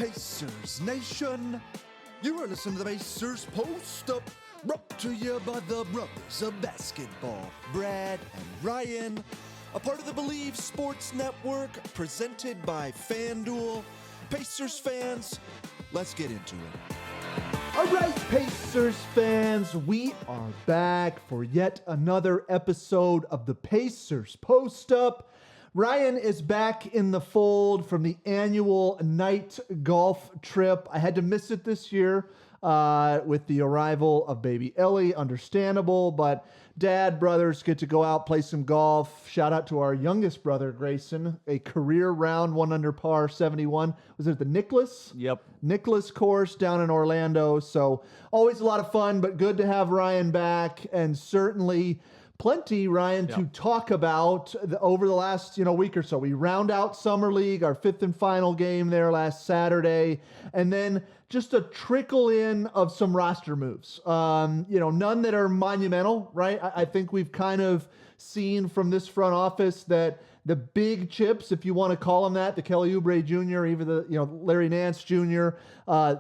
Pacers Nation. You are listening to the Pacers Post Up, brought to you by the brothers of basketball, Brad and Ryan, a part of the Believe Sports Network, presented by FanDuel. Pacers fans, let's get into it. All right, Pacers fans, we are back for yet another episode of the Pacers Post Up. Ryan is back in the fold from the annual night golf trip. I had to miss it this year with the arrival of baby Ellie. Understandable, but dad, brothers get to go out, play some golf. Shout out to our youngest brother, Grayson, a career round 1 under par 71. Was it the Nicholas? Yep. Nicholas course down in Orlando. So always a lot of fun, but good to have Ryan back, and certainly plenty, Ryan, to talk about over the last week or so. We round out Summer League, our 5th and final game there last Saturday, and then just a trickle in of some roster moves. None that are monumental, right? I think we've kind of seen from this front office that the big chips, if you want to call them that, the Kelly Oubre Jr., even the Larry Nance Jr.,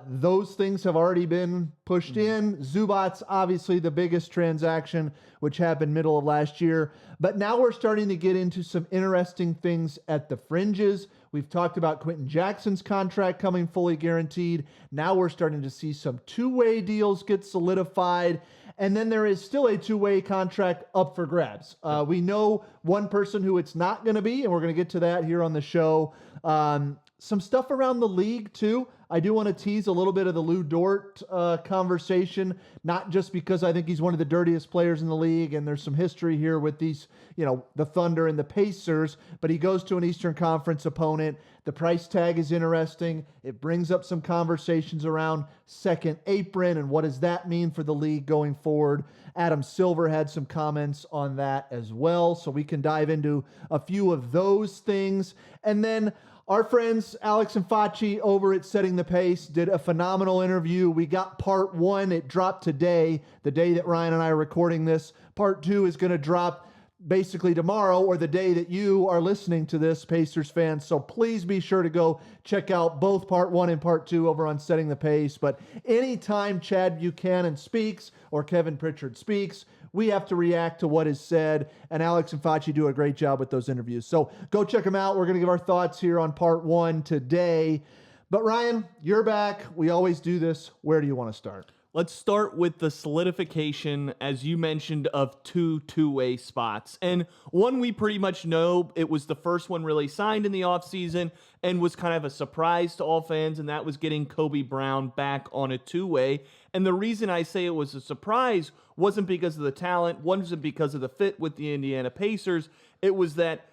those things have already been pushed in. Zubac's obviously the biggest transaction, which happened middle of last year. But now we're starting to get into some interesting things at the fringes. We've talked about Quentin Jackson's contract coming fully guaranteed. Now we're starting to see some two-way deals get solidified. And then there is still a two-way contract up for grabs. We know one person who it's not going to be, and we're going to get to that here on the show. Some stuff around the league, too. I do want to tease a little bit of the Lou Dort conversation, not just because I think he's one of the dirtiest players in the league, and there's some history here with these, the Thunder and the Pacers, but he goes to an Eastern Conference opponent. The price tag is interesting. It brings up some conversations around second apron and what does that mean for the league going forward. Adam Silver had some comments on that as well, so we can dive into a few of those things. And then our friends Alex and Facci over at Setting the Pace did a phenomenal interview. We got part 1. It dropped today, the day that Ryan and I are recording this. Part 2 is going to drop basically tomorrow, or the day that you are listening to this, Pacers fans. So please be sure to go check out both part 1 and part 2 over on Setting the Pace. But anytime Chad Buchanan speaks or Kevin Pritchard speaks, we have to react to what is said, and Alex and Facci do a great job with those interviews. So go check them out. We're going to give our thoughts here on part 1 today. But Ryan, you're back. We always do this. Where do you want to start? Let's start with the solidification, as you mentioned, of two-way spots. And one we pretty much know, it was the first one really signed in the offseason and was kind of a surprise to all fans, and that was getting Kobe Brown back on a two-way. And the reason I say it was a surprise wasn't because of the talent, wasn't because of the fit with the Indiana Pacers. It was that,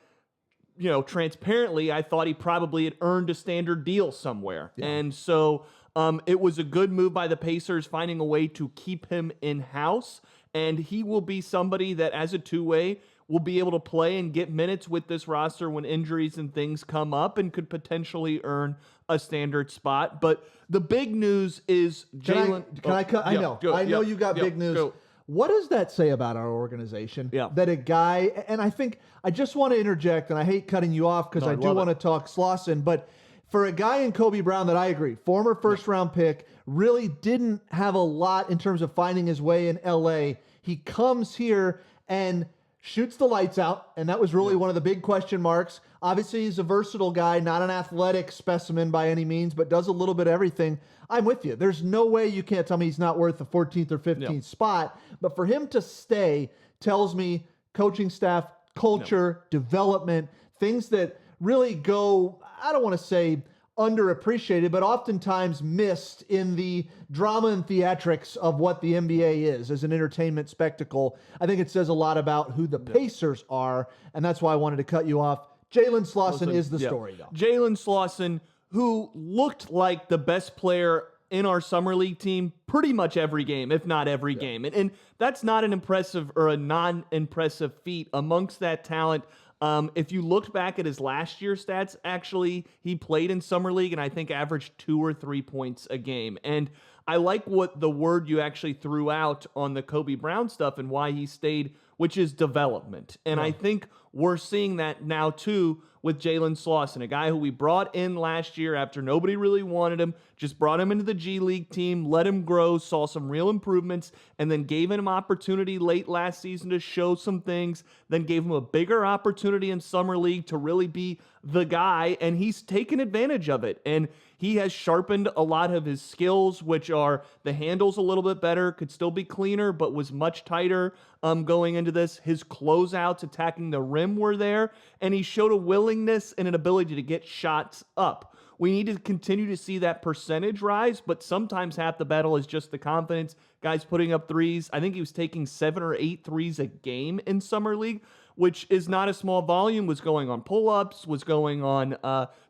transparently, I thought he probably had earned a standard deal somewhere. Yeah. And so it was a good move by the Pacers, finding a way to keep him in-house, and he will be somebody that, as a two-way, will be able to play and get minutes with this roster when injuries and things come up and could potentially earn a standard spot. But the big news is Jalen. I know you got big news. Go. What does that say about our organization? Yeah. That a guy, and I think I just want to interject, and I hate cutting you off because I do want to talk Slawson, but for a guy in Kobe Brown that I agree, former first-round pick, really didn't have a lot in terms of finding his way in L.A. He comes here and shoots the lights out, and that was really one of the big question marks. Obviously, he's a versatile guy, not an athletic specimen by any means, but does a little bit of everything. I'm with you. There's no way you can't tell me he's not worth the 14th or 15th spot, but for him to stay tells me coaching staff, culture, development, things that really go, I don't want to say underappreciated, but oftentimes missed in the drama and theatrics of what the NBA is as an entertainment spectacle. I think it says a lot about who the Pacers are, and that's why I wanted to cut you off. Jalen Slawson is the story, though. Jalen Slawson, who looked like the best player in our summer league team pretty much every game, if not every game. And that's not an impressive or a non-impressive feat amongst that talent. If you looked back at his last year's stats, actually, he played in Summer League and I think averaged 2 or 3 points a game. And I like what the word you actually threw out on the Kobe Brown stuff and why he stayed, which is development. And I think we're seeing that now, too, with Jalen Slawson, a guy who we brought in last year after nobody really wanted him, just brought him into the G League team, let him grow, saw some real improvements, and then gave him opportunity late last season to show some things, then gave him a bigger opportunity in Summer League to really be the guy, and he's taken advantage of it. And he has sharpened a lot of his skills, which are the handles a little bit better, could still be cleaner, but was much tighter going into this. His closeouts attacking the rim were there, and he showed a willingness and an ability to get shots up. We need to continue to see that percentage rise, but sometimes half the battle is just the confidence. Guys putting up threes. I think he was taking 7 or 8 threes a game in Summer League, which is not a small volume, was going on pull-ups, was going on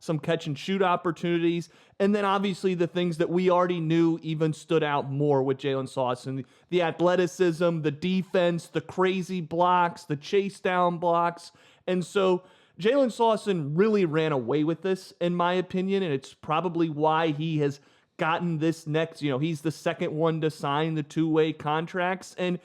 some catch-and-shoot opportunities, and then obviously the things that we already knew even stood out more with Jalen Slawson. The athleticism, the defense, the crazy blocks, the chase-down blocks, and so Jalen Slawson really ran away with this, in my opinion, and it's probably why he has gotten this next, he's the second one to sign the 2-way contracts, and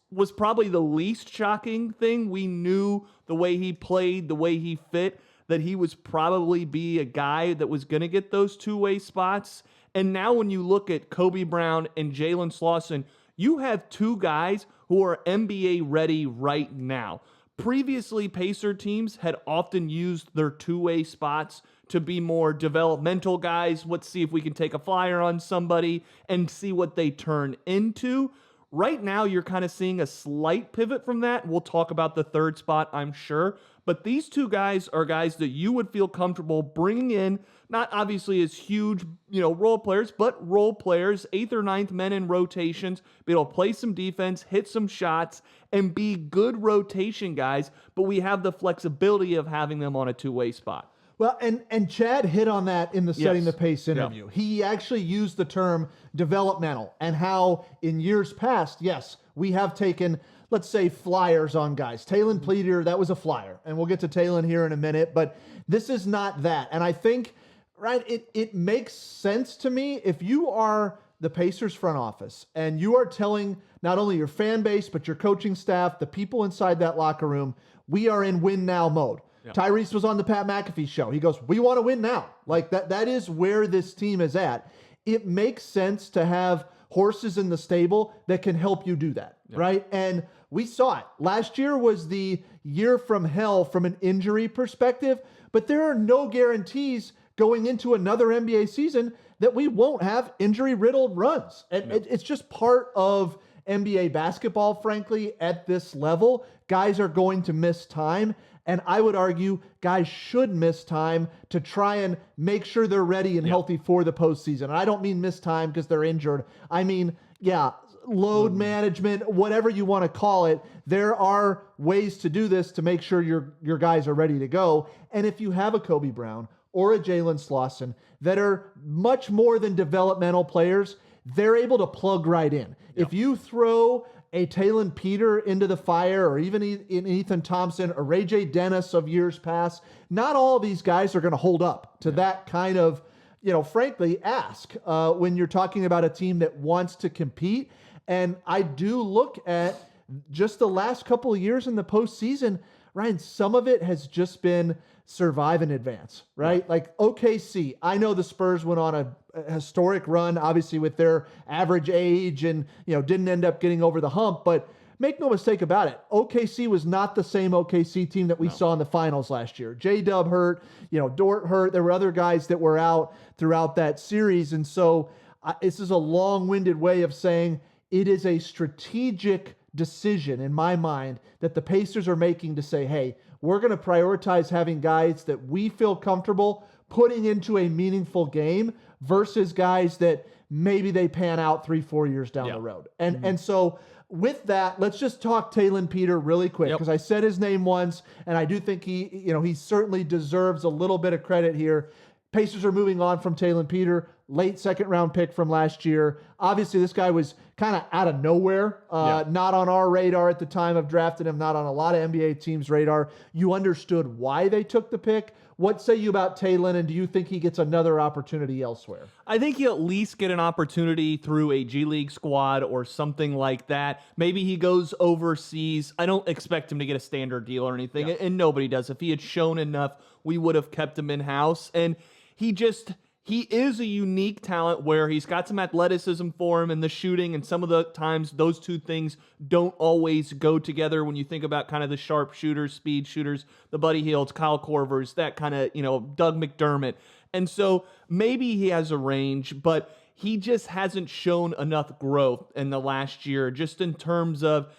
was probably the least shocking thing. We knew the way he played, the way he fit, that he was probably be a guy that was going to get those 2-way spots. And now when you look at Kobe Brown and Jalen Slawson, you have 2 guys who are NBA ready right now. Previously, Pacer teams had often used their 2-way spots to be more developmental guys. Let's see if we can take a flyer on somebody and see what they turn into. Right now, you're kind of seeing a slight pivot from that. We'll talk about the third spot, I'm sure. But these 2 guys are guys that you would feel comfortable bringing in, not obviously as huge, role players, but role players, 8th or 9th men in rotations, be able to play some defense, hit some shots, and be good rotation guys. But we have the flexibility of having them on a 2-way spot. Well, and Chad hit on that in the Setting the Pace interview. Yeah. He actually used the term developmental and how in years past, yes, we have taken, let's say, flyers on guys. Taelon Peter, that was a flyer, and we'll get to Taelon here in a minute, but this is not that. And I think, right, it makes sense to me if you are the Pacers front office and you are telling not only your fan base, but your coaching staff, the people inside that locker room, we are in win now mode. Yeah. Tyrese was on the Pat McAfee show. He goes, we want to win now. Like that is where this team is at. It makes sense to have horses in the stable that can help you do that, right? And we saw it. Last year was the year from hell from an injury perspective, but there are no guarantees going into another NBA season that we won't have injury-riddled runs. And it's just part of NBA basketball, frankly, at this level. Guys are going to miss time. And I would argue guys should miss time to try and make sure they're ready and healthy for the postseason. And I don't mean miss time because they're injured. I mean, load management, whatever you want to call it. There are ways to do this to make sure your guys are ready to go. And if you have a Kobe Brown or a Jalen Slawson that are much more than developmental players, they're able to plug right in. If you throw a Taelon Peter into the fire, or even in Ethan Thompson, or Ray J. Dennis of years past, not all of these guys are going to hold up to that kind of, frankly, ask when you're talking about a team that wants to compete. And I do look at just the last couple of years in the postseason, Ryan, some of it has just been survive and advance, right? Like OKC, I know the Spurs went on a historic run, obviously with their average age and, didn't end up getting over the hump, but make no mistake about it. OKC was not the same OKC team that we saw in the finals last year. J-Dub hurt, Dort hurt. There were other guys that were out throughout that series. And so this is a long-winded way of saying it is a strategic decision in my mind that the Pacers are making to say, hey, we're going to prioritize having guys that we feel comfortable putting into a meaningful game versus guys that maybe they pan out 3-4 years down the road. And so with that, let's just talk Taelon Peter really quick, because I said his name once, and I do think he certainly deserves a little bit of credit here. Pacers are moving on from Taelon Peter. late second-round pick from last year. Obviously, this guy was kind of out of nowhere, not on our radar at the time of drafting him, not on a lot of NBA teams' radar. You understood why they took the pick. What say you about Taelon, and do you think he gets another opportunity elsewhere? I think he'll at least get an opportunity through a G League squad or something like that. Maybe he goes overseas. I don't expect him to get a standard deal or anything, and nobody does. If he had shown enough, we would have kept him in-house. And he is a unique talent where he's got some athleticism for him and the shooting, and some of the times those two things don't always go together when you think about kind of the sharp shooters, speed shooters, the Buddy Hields, Kyle Korvers, that kind of, Doug McDermott. And so maybe he has a range, but he just hasn't shown enough growth in the last year, just in terms of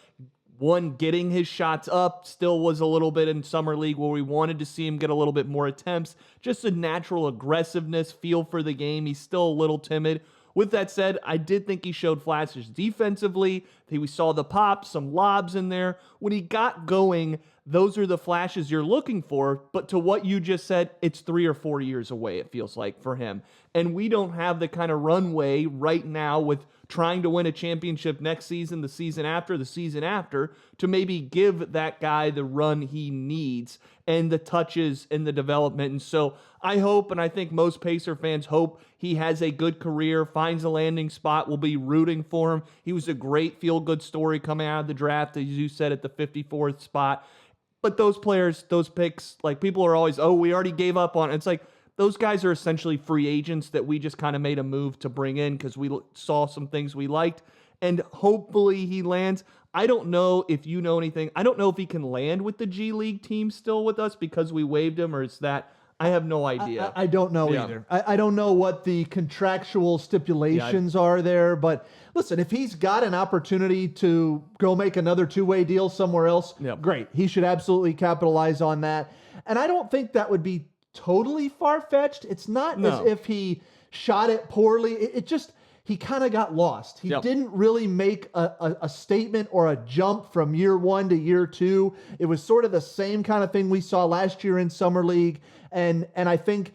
getting his shots up. Still was a little bit in summer league where we wanted to see him get a little bit more attempts, just a natural aggressiveness, feel for the game. He's still a little timid. With that said, I did think he showed flashes defensively. We saw the pop, some lobs in there. When he got going, those are the flashes you're looking for. But to what you just said, it's 3 or 4 years away, it feels like, for him. And we don't have the kind of runway right now with trying to win a championship next season, the season after, to maybe give that guy the run he needs and the touches and the development. And so I hope, and I think most Pacer fans hope, he has a good career, finds a landing spot. We'll be rooting for him. He was a great feel-good story coming out of the draft, as you said, at the 54th spot. But those players, those picks, like, people are always, we already gave up on it. It's like, those guys are essentially free agents that we just kind of made a move to bring in because we saw some things we liked, and hopefully he lands. I don't know if you know anything. I don't know if he can land with the G League team still with us because we waived him, or is that... I have no idea. I don't know either. I don't know what the contractual stipulations are there, but listen, if he's got an opportunity to go make another two-way deal somewhere else, great. He should absolutely capitalize on that. And I don't think that would be totally far-fetched. It's not as if he shot it poorly. It just, he kind of got lost. He didn't really make a statement or a jump from year one to year two. It was sort of the same kind of thing we saw last year in Summer League. And I think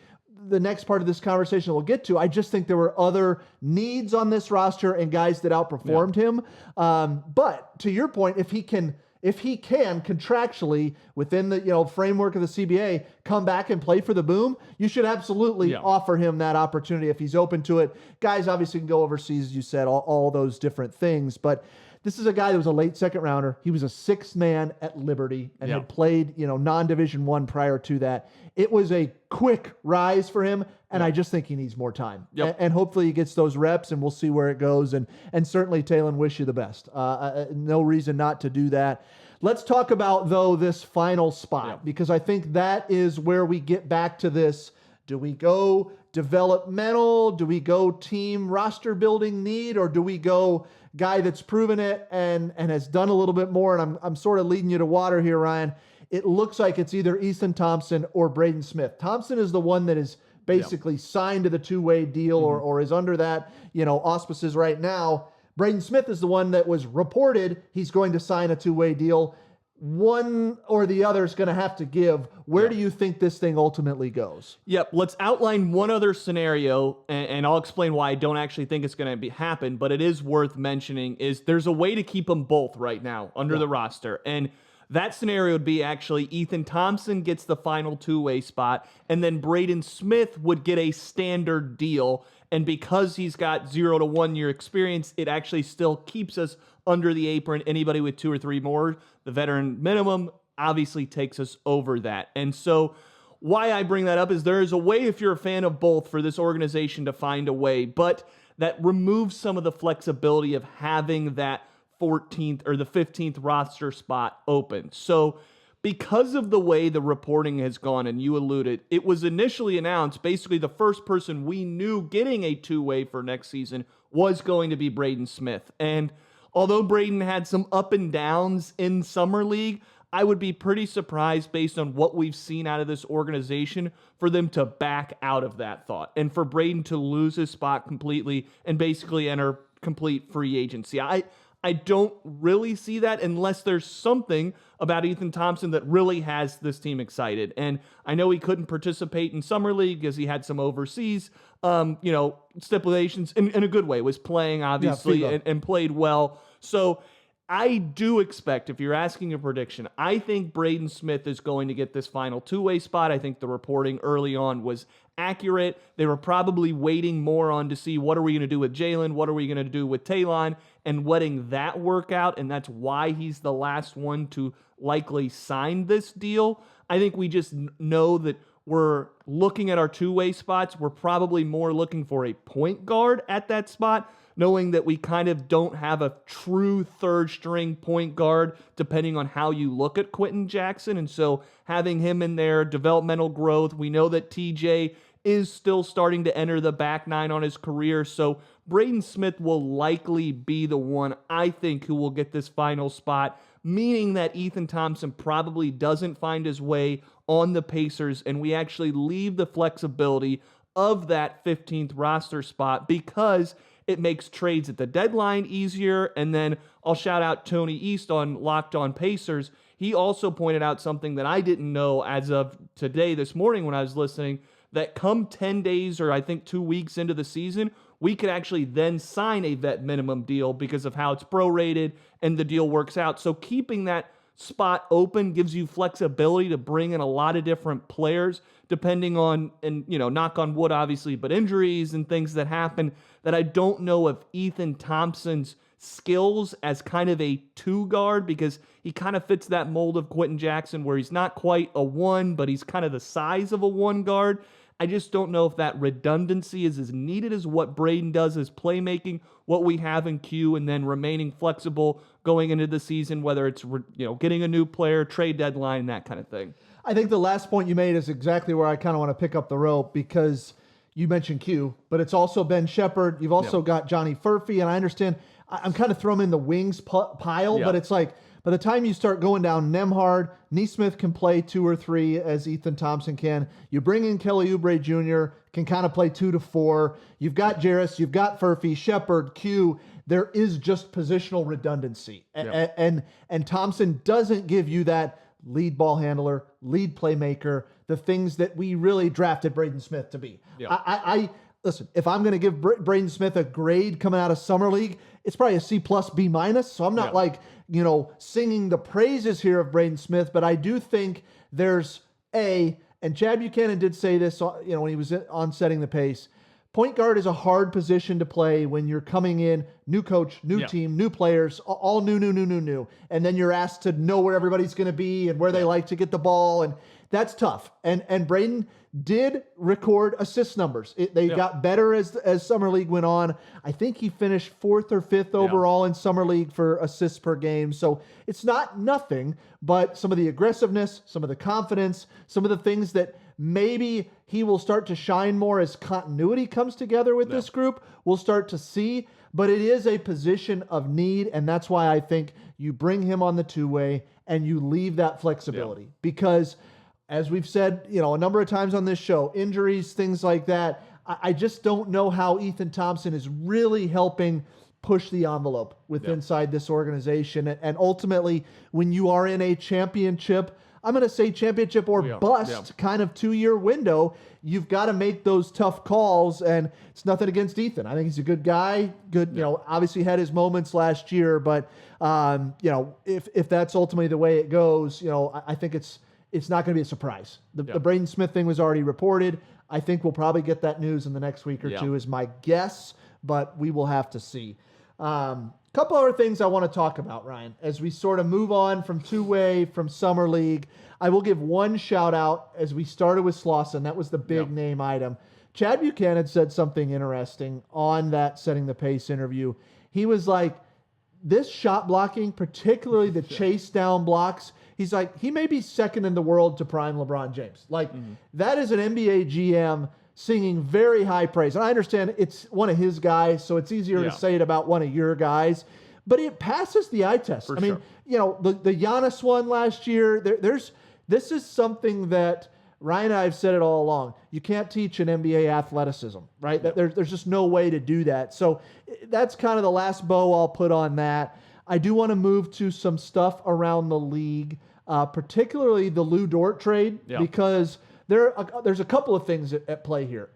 the next part of this conversation we'll get to, I just think there were other needs on this roster and guys that outperformed him. But to your point, if he can contractually within the framework of the CBA come back and play for the Boom, you should absolutely offer him that opportunity if he's open to it. Guys obviously can go overseas, as you said, all those different things. But this is a guy that was a late second rounder. He was a sixth man at Liberty and had played non-Division I prior to that. It was a quick rise for him, and I just think he needs more time. And hopefully he gets those reps, and we'll see where it goes. And certainly, Taelon, wish you the best. No reason not to do that. Let's talk about, though, this final spot, because I think that is where we get back to this. Do we go developmental? Do we go team roster building need? Or do we go guy that's proven it and has done a little bit more? And I'm sort of leading you to water here, Ryan. It looks like it's either Ethan Thompson or Braden Smith. Thompson is the one that is basically signed to the two-way deal or is under that, auspices right now. Braden Smith is the one that was reported he's going to sign a two-way deal. One or the other is going to have to give. Where do you think this thing ultimately goes? Let's outline one other scenario, and I'll explain why I don't actually think it's going to happen, but it is worth mentioning, is there's a way to keep them both right now under the roster. And that scenario would be actually Ethan Thompson gets the final two-way spot, and then Braden Smith would get a standard deal. And because he's got 0 to 1 year experience, it actually still keeps us under the apron. Anybody with 2 or 3 more, the veteran minimum, obviously takes us over that. And so why I bring that up is there is a way, if you're a fan of both, for this organization to find a way, but that removes some of the flexibility of having that 14th or the 15th roster spot open. So because of the way the reporting has gone, and you alluded, it was initially announced, basically the first person we knew getting a two-way for next season was going to be Braden Smith. And although Braden had some up and downs in Summer League, I would be pretty surprised based on what we've seen out of this organization for them to back out of that thought and for Braden to lose his spot completely and basically enter complete free agency. I don't really see that unless there's something about Ethan Thompson that really has this team excited. And I know he couldn't participate in Summer League because he had some overseas, stipulations in a good way, was playing obviously and played well. So I do expect, if you're asking a prediction, I think Braden Smith is going to get this final two-way spot. I think the reporting early on was accurate. They were probably waiting more on to see what are we going to do with Jalen, what are we going to do with Taelon, and letting that work out, and that's why he's the last one to likely sign this deal. I think we just know that we're looking at our two-way spots. We're probably more looking for a point guard at that spot, knowing that we kind of don't have a true third-string point guard depending on how you look at Quentin Jackson. And so having him in there, developmental growth, we know that TJ is still starting to enter the back nine on his career. So Braden Smith will likely be the one, I think, who will get this final spot, meaning that Ethan Thompson probably doesn't find his way on the Pacers, and we actually leave the flexibility of that 15th roster spot because it makes trades at the deadline easier. And then I'll shout out Tony East on Locked On Pacers. He also pointed out something that I didn't know as of today, this morning when I was listening, that come 10 days or I think 2 weeks into the season, we could actually then sign a vet minimum deal because of how it's prorated and the deal works out. So keeping that spot open gives you flexibility to bring in a lot of different players depending on, and knock on wood obviously, but injuries and things that happen, that I don't know if Ethan Thompson's skills as kind of a two guard, because he kind of fits that mold of Quentin Jackson where he's not quite a one, but he's kind of the size of a one guard. I just don't know if that redundancy is as needed as what Braden does as playmaking, what we have in Q, and then remaining flexible going into the season, whether it's getting a new player, trade deadline, that kind of thing. I think the last point you made is exactly where I kind of want to pick up the rope, because you mentioned Q, but it's also Ben Shepherd. You've also got Johnny Furphy, and I understand I'm kind of throwing in the wings pile, but it's like by the time you start going down Nembhard, Nesmith can play 2 or 3 as Ethan Thompson can. You bring in Kelly Oubre Jr., can kind of play 2 to 4. You've got Jarris, you've got Furphy, Shepherd, Q. There is just positional redundancy. And Thompson doesn't give you that lead ball handler, lead playmaker, the things that we really drafted Braden Smith to be. I listen, if I'm going to give Braden Smith a grade coming out of Summer League, it's probably a C+, B-. So I'm not singing the praises here of Braden Smith, but I do think there's and Chad Buchanan did say this, when he was on Setting the Pace, point guard is a hard position to play when you're coming in, new coach, new team, new players, all new. And then you're asked to know where everybody's going to be and where they like to get the ball. And that's tough. And Braden did record assist numbers. They got better as Summer League went on. I think he finished 4th or 5th overall in Summer League for assists per game. So it's not nothing, but some of the aggressiveness, some of the confidence, some of the things that maybe he will start to shine more as continuity comes together with this group, we'll start to see. But it is a position of need, and that's why I think you bring him on the two-way and you leave that flexibility. Because as we've said, a number of times on this show, injuries, things like that, I just don't know how Ethan Thompson is really helping push the envelope with inside this organization. And ultimately, when you are in a championship, I'm going to say championship or bust kind of 2-year window, you've got to make those tough calls. And it's nothing against Ethan. I think he's a good guy. Good, obviously had his moments last year, but if that's ultimately the way it goes, I think it's not going to be a surprise. The Braden Smith thing was already reported. I think we'll probably get that news in the next week or two is my guess, but we will have to see. Couple other things I want to talk about, Ryan, as we sort of move on from two-way, from Summer League. I will give one shout out as we started with Slawson. That was the big name item. Chad Buchanan said something interesting on that Setting the Pace interview. He was like, this shot blocking, particularly the chase down blocks, he's like, he may be second in the world to prime LeBron James. Like, that is an NBA GM singing very high praise. And I understand it's one of his guys, so it's easier to say it about one of your guys. But it passes the eye test. I mean, the Giannis one last year, this is something that Ryan and I have said it all along. You can't teach an NBA athleticism, right? There's just no way to do that. So that's kind of the last bow I'll put on that. I do want to move to some stuff around the league, particularly the Lou Dort trade, because there's a couple of things at play here.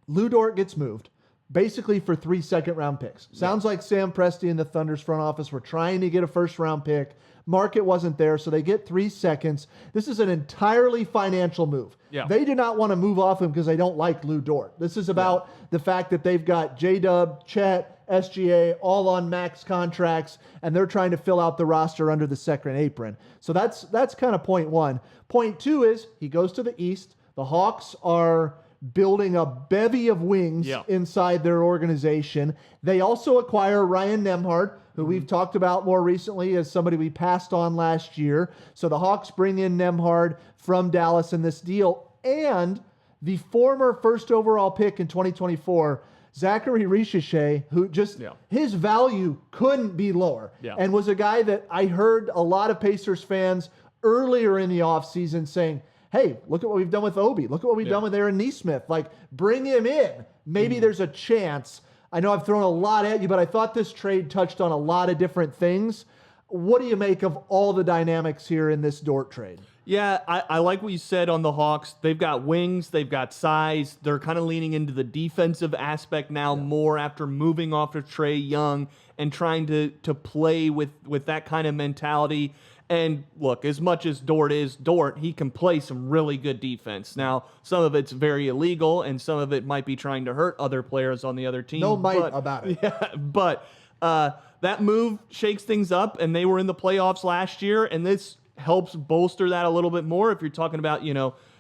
Lou Dort gets moved, basically for 3 second-round picks. Sounds like Sam Presti and the Thunder's front office were trying to get a first-round pick. Market wasn't there, so they get 3 seconds. This is an entirely financial move. Yeah. They do not want to move off him because they don't like Lou Dort. This is about the fact that they've got J-Dub, Chet, SGA, all on max contracts, and they're trying to fill out the roster under the second apron. So that's kind of point one. Point two is he goes to the East. The Hawks are building a bevy of wings inside their organization. They also acquire Ryan Nembhard, who we've talked about more recently as somebody we passed on last year. So the Hawks bring in Nembhard from Dallas in this deal. And the former first overall pick in 2024, Zaccharie Risacher, who just his value couldn't be lower, and was a guy that I heard a lot of Pacers fans earlier in the offseason saying, hey, look at what we've done with Obi. Look at what we've done with Aaron Nesmith. Like, bring him in. Maybe there's a chance. I know I've thrown a lot at you, but I thought this trade touched on a lot of different things. What do you make of all the dynamics here in this Dort trade? Yeah, I like what you said on the Hawks. They've got wings, they've got size. They're kind of leaning into the defensive aspect now more after moving off of Trae Young and trying to play with that kind of mentality. And look, as much as Dort is Dort, he can play some really good defense. Now, some of it's very illegal, and some of it might be trying to hurt other players on the other team. No might about it. Yeah, but that move shakes things up, and they were in the playoffs last year, and this helps bolster that a little bit more. If you're talking about,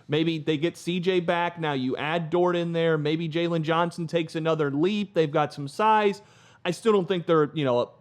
maybe they get CJ back, now you add Dort in there, maybe Jalen Johnson takes another leap, they've got some size. I still don't think they're,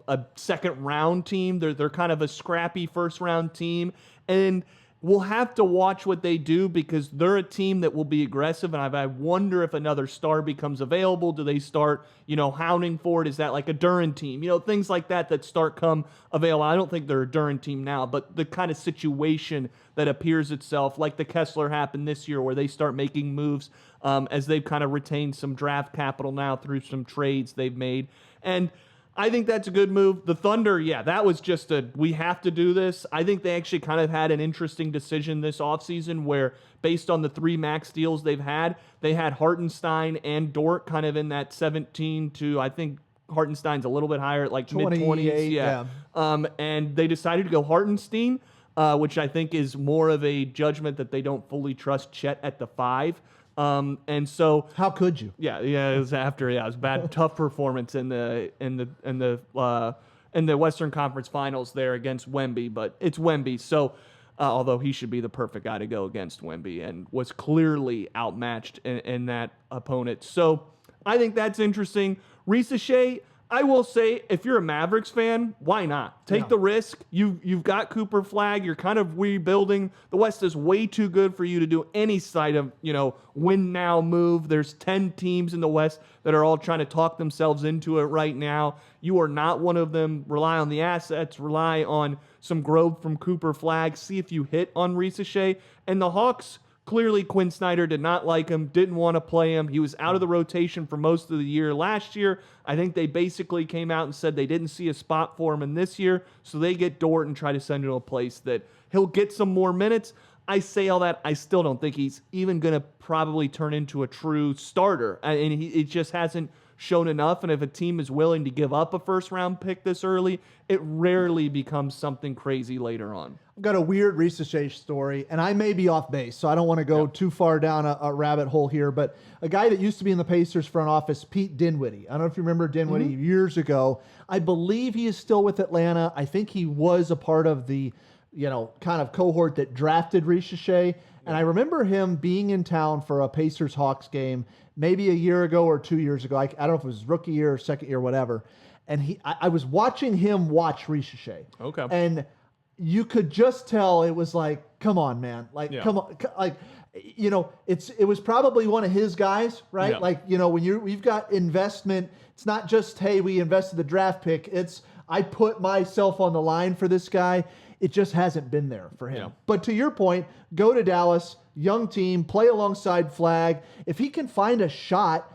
a second round team. They're kind of a scrappy first round team. And we'll have to watch what they do because they're a team that will be aggressive. And I wonder if another star becomes available. Do they start, hounding for it? Is that like a Duren team? Things like that start come available. I don't think they're a Duren team now, but the kind of situation that appears itself, like the Kessler happened this year, where they start making moves as they've kind of retained some draft capital now through some trades they've made. And I think that's a good move. The Thunder, that was just we have to do this. I think they actually kind of had an interesting decision this offseason where, based on the 3 max deals they've had, they had Hartenstein and Dort kind of in that 17 to, I think Hartenstein's a little bit higher at like mid-20s. And they decided to go Hartenstein, which I think is more of a judgment that they don't fully trust Chet at the 5. And so how could you? It was after it was bad, tough performance in the Western Conference Finals there against Wemby, but it's Wemby. So although he should be the perfect guy to go against Wemby and was clearly outmatched in that opponent. So I think that's interesting. Risacher, I will say, if you're a Mavericks fan, why not? Take the risk. You've got Cooper Flag. You're kind of rebuilding. The West is way too good for you to do any side of, win now move. There's 10 teams in the West that are all trying to talk themselves into it right now. You are not one of them. Rely on the assets. Rely on some growth from Cooper Flag. See if you hit on Risacher. And the Hawks, clearly Quinn Snyder did not like him, didn't want to play him. He was out of the rotation for most of the year last year. I think they basically came out and said they didn't see a spot for him in this year, so they get Dort and try to send him to a place that he'll get some more minutes. I say all that. I still don't think he's even going to probably turn into a true starter, and it just hasn't shown enough. And if a team is willing to give up a first-round pick this early, it rarely becomes something crazy later on. I've got a weird Risacher story, and I may be off base, so I don't want to go too far down a rabbit hole here, but a guy that used to be in the Pacers front office, Pete Dinwiddie. I don't know if you remember Dinwiddie years ago. I believe he is still with Atlanta. I think he was a part of the, kind of cohort that drafted Risacher. And I remember him being in town for a Pacers-Hawks game maybe a year ago or 2 years ago. I don't know if it was rookie year or second year, whatever. And I was watching him watch Risacher. Okay. And you could just tell it was like, come on, man. Come on. It was probably one of his guys, right? Yeah. When we've got investment, it's not just, hey, we invested the draft pick. It's, I put myself on the line for this guy. It just hasn't been there for him. Yeah. But to your point, go to Dallas, young team, play alongside Flag. If he can find a shot,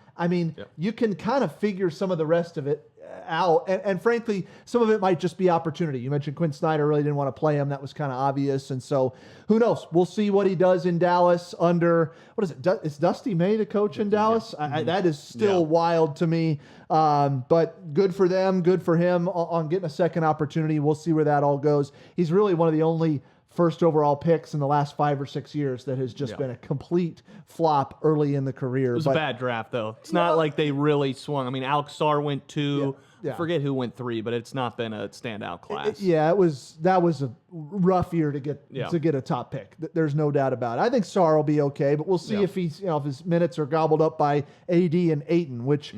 you can kind of figure some of the rest of it out. And frankly, some of it might just be opportunity. You mentioned Quinn Snyder really didn't want to play him. That was kind of obvious. And so who knows? We'll see what he does in Dallas under, what is it? Is Dusty May the coach in Dallas? That is still wild to me. But good for them. Good for him on getting a second opportunity. We'll see where that all goes. He's really one of the only first overall picks in the last 5 or 6 years that has just been a complete flop early in the career. It was a bad draft, though. It's not like they really swung. I mean, Alex Sarr went 2. I forget who went 3, but it's not been a standout class. That was a rough year to get a top pick. There's no doubt about it. I think Sarr will be okay, but we'll see if he's if his minutes are gobbled up by AD and Ayton, which.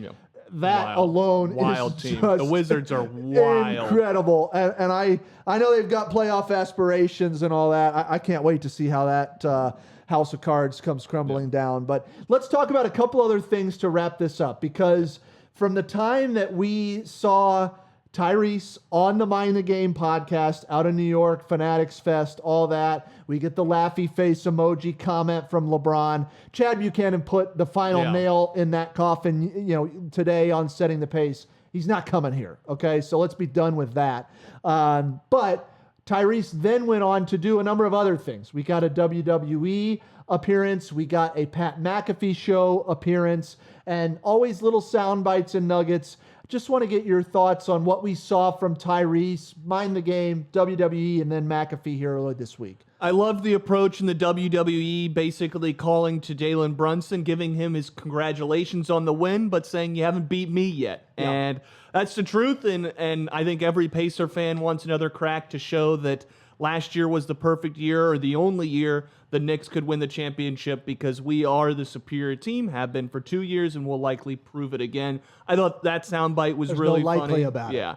That alone wild is team. Just the Wizards are wild, incredible, and I know they've got playoff aspirations and all that. I can't wait to see how that house of cards comes crumbling down. But let's talk about a couple other things to wrap this up, because from the time that we saw Tyrese on the Mind the Game podcast out in New York, Fanatics Fest, all that. We get the laughy face emoji comment from LeBron. Chad Buchanan put the final nail in that coffin, today on Setting the Pace. He's not coming here, okay? So let's be done with that. But Tyrese then went on to do a number of other things. We got a WWE appearance. We got a Pat McAfee show appearance, and always little sound bites and nuggets. Just want to get your thoughts on what we saw from Tyrese, Mind the Game, WWE, and then McAfee here early this week. I loved the approach in the WWE, basically calling to Jalen Brunson, giving him his congratulations on the win, but saying you haven't beat me yet. Yeah. And that's the truth, and I think every Pacer fan wants another crack to show that last year was the perfect year, or the only year the Knicks could win the championship, because we are the superior team, have been for 2 years, and will likely prove it again. I thought that soundbite was really funny. Likely about it.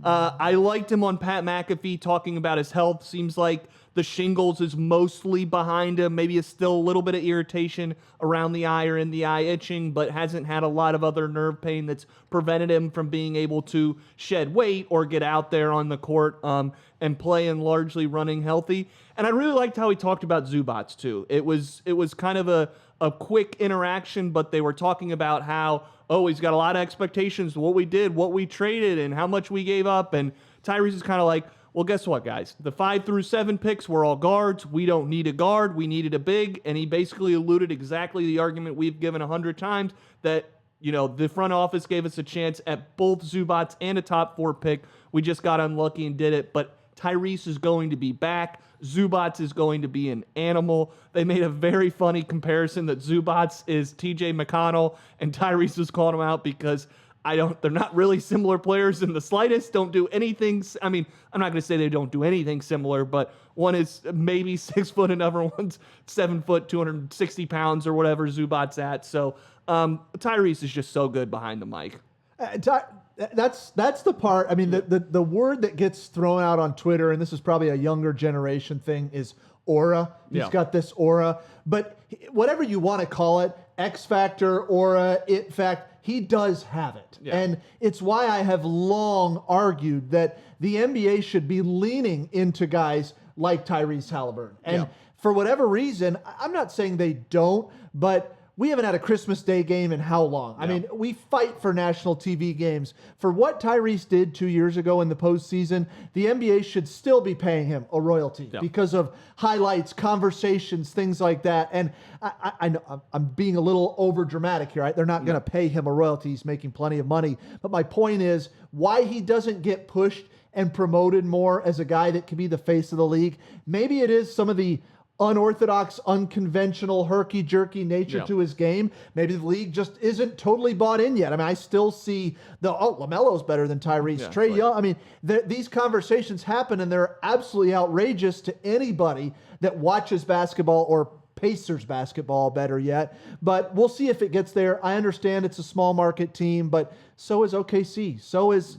I liked him on Pat McAfee talking about his health. Seems like the shingles is mostly behind him. Maybe it's still a little bit of irritation around the eye or in the eye itching, but hasn't had a lot of other nerve pain that's prevented him from being able to shed weight or get out there on the court and play, and largely running healthy. And I really liked how he talked about Zubats too. It was kind of a quick interaction, but they were talking about how, he's got a lot of expectations, what we did, what we traded, and how much we gave up. And Tyrese is kind of like, well, guess what, guys? The 5 through 7 picks were all guards. We don't need a guard. We needed a big. And he basically alluded exactly the argument we've given 100 times, that, the front office gave us a chance at both Zubats and a top 4 pick. We just got unlucky and did it. But Tyrese is going to be back. Zubats is going to be an animal. They made a very funny comparison that Zubats is TJ McConnell, and Tyrese was calling him out because they're not really similar players in the slightest. Don't do anything. I mean, I'm not going to say they don't do anything similar, but one is maybe 6 foot, another one's 7 foot, 260 pounds or whatever Zubats at. So Tyrese is just so good behind the mic. That's the part. I mean, the word that gets thrown out on Twitter, and this is probably a younger generation thing, is aura. He's got this aura. But whatever you want to call it, X factor, aura, it fact, he does have it. Yeah. And it's why I have long argued that the NBA should be leaning into guys like Tyrese Haliburton. And for whatever reason, I'm not saying they don't, but we haven't had a Christmas Day game in how long? I mean, we fight for national TV games. For what Tyrese did 2 years ago in the postseason, the NBA should still be paying him a royalty because of highlights, conversations, things like that. And I know I'm being a little over dramatic here. Right? They're not going to pay him a royalty. He's making plenty of money. But my point is why he doesn't get pushed and promoted more as a guy that can be the face of the league. Maybe it is some of the unorthodox, unconventional, herky-jerky nature to his game. Maybe the league just isn't totally bought in yet. I mean, I still see LaMelo's better than Tyrese. Trae Young. I mean, these conversations happen, and they're absolutely outrageous to anybody that watches basketball, or Pacers basketball, better yet. But we'll see if it gets there. I understand it's a small market team, but so is OKC. So is,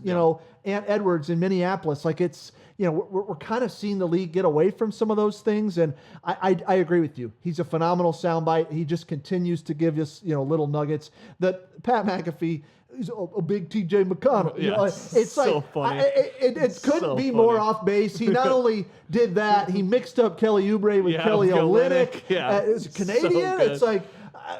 Ant Edwards in Minneapolis. Like, it's, we're kind of seeing the league get away from some of those things. And I agree with you. He's a phenomenal soundbite. He just continues to give us, little nuggets. That Pat McAfee, he's a big TJ McConnell. It's so like, funny. It couldn't so be funny. more off base. He not only did that, he mixed up Kelly Oubre with Kelly Olynyk. Yeah. It's Canadian. So it's like,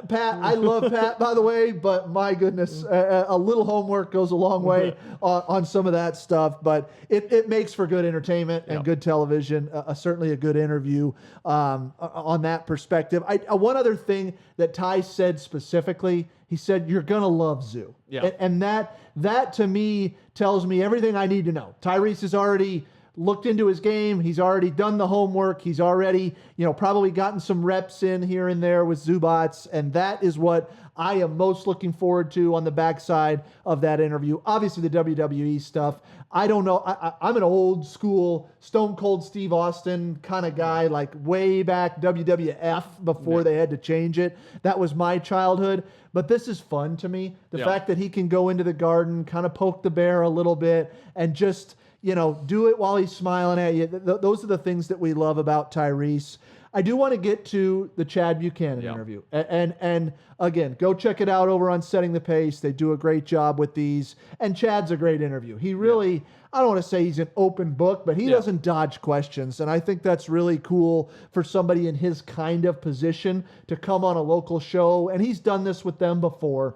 Pat, I love Pat, by the way, but my goodness, a little homework goes a long way on some of that stuff. But it makes for good entertainment and good television, certainly a good interview on that perspective. One other thing that Ty said specifically, he said, you're going to love Zoo. Yeah. And that to me tells me everything I need to know. Tyrese has already looked into his game. He's already done the homework. He's already, probably gotten some reps in here and there with Zubats. And that is what I am most looking forward to on the backside of that interview. Obviously the WWE stuff. I don't know. I'm an old school Stone Cold Steve Austin kind of guy, like way back WWF before they had to change it. That was my childhood. But this is fun to me. The fact that he can go into the Garden, kind of poke the bear a little bit and just, do it while he's smiling at you. Those are the things that we love about Tyrese. I do want to get to the Chad Buchanan interview. And again, go check it out over on Setting the Pace. They do a great job with these. And Chad's a great interview. He really, I don't want to say he's an open book, but he doesn't dodge questions. And I think that's really cool for somebody in his kind of position to come on a local show. And he's done this with them before.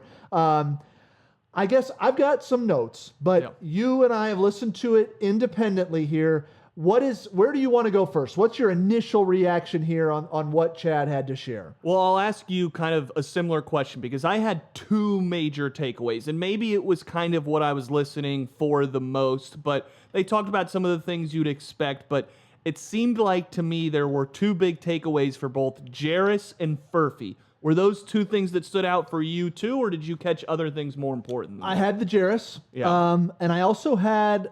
I guess I've got some notes, but you and I have listened to it independently here. Where do you want to go first? What's your initial reaction here on what Chad had to share? Well, I'll ask you kind of a similar question because I had two major takeaways, and maybe it was kind of what I was listening for the most, but they talked about some of the things you'd expect, but it seemed like to me there were two big takeaways for both Jairus and Furphy. Were those two things that stood out for you too, or did you catch other things more important? I had the Jairus, and I also had,